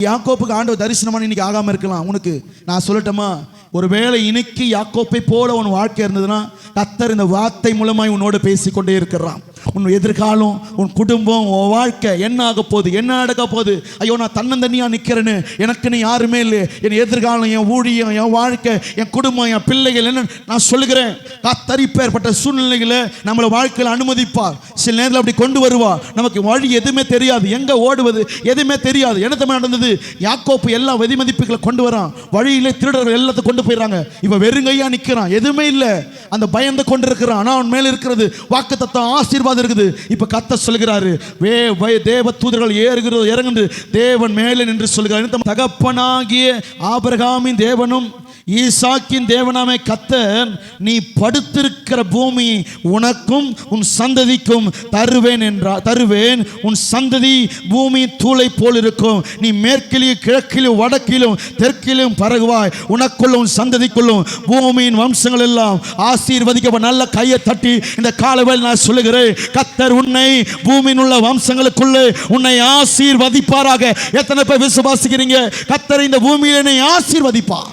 யாக்கோப்புக்கு ஆண்டவர் தரிசனமான இன்னைக்கு ஆகாம இருக்கலாம். உனக்கு நான் சொல்லட்டுமா, ஒருவேளை இன்னைக்கு யாக்கோப்பை போல உன் வாழ்க்கை இருந்ததுன்னா கர்த்தர் இந்த வார்த்தை மூலமாய் உன்னோடு பேசிக்கொண்டே இருக்கிறான். உன் எதிர்காலம், உன் குடும்பம், உன் வாழ்க்கை என்ன ஆக போகுது, என்ன நடக்க போகுது, ஐயோ நான் தன்னந்தனியா நிற்கிறேன்னு, எனக்குன்னு யாருமே இல்லை, என் எதிர்காலம், என் ஊழியம், என் வாழ்க்கை, என் குடும்பம், என் பிள்ளைகள் என்ன நான் சொல்லுகிறேன். கர்த்தர் இப்பேற்பட்ட சூழ்நிலைகளை நம்மளை வாழ்க்கையில் அனுமதிப்பார். சில நேரத்தில் அப்படி கொண்டு வருவார். நமக்கு வழி எதுவுமே தெரியாது, எங்க ஓடுவது எதுவுமே தெரியாது. என்ன நடந்தது, யாக்கோப்பு எல்லா வெதிமதிப்புகளை கொண்டு வரான், வழியிலே திருடர்கள் எல்லாத்தையும் கொண்டு போயிடறாங்க. இப்ப வெறுங்கையா நிற்கிறான், எதுவுமே இல்லை, அந்த பயந்து கொண்டு இருக்கிறான். ஆனால் அவன் மேல இருக்கிறது வாக்குத்தத்தம், ஆசீர்வாதம் இருக்குது. இப்ப கர்த்தர் சொல்கிறாரு, தேவ தூதர்கள் ஏறுகிறது இறங்குது, தேவன் மேலே நின்று சொல்கிறார், தகப்பனாகிய ஆபிரகாமின் தேவனும் ஈசாக்கின் தேவனாமே கர்த்தர், நீ படுத்திருக்கிற பூமி உனக்கும் உன் சந்ததிக்கும் தருவேன் என்றார். தருவேன், உன் சந்ததி பூமி தூளை போல் இருக்கும். நீ மேற்கிலும் கிழக்கிலும் வடக்கிலும் தெற்கிலும் பரகுவாய். உனக்குள்ள உன் சந்ததிக்குள்ளும் பூமியின் வம்சங்கள் எல்லாம் ஆசீர்வதிக்க. நல்ல கையை தட்டி இந்த காலவேளை நான் சொல்லுகிறேன், கர்த்தர் உன்னை பூமியின் உள்ள வம்சங்களுக்குள்ளே உன்னை ஆசீர்வதிப்பாராக. எத்தனை பேர் விசுவாசிக்கிறீங்க? கர்த்தர் இந்த பூமியில் என்னை ஆசீர்வதிப்பார்.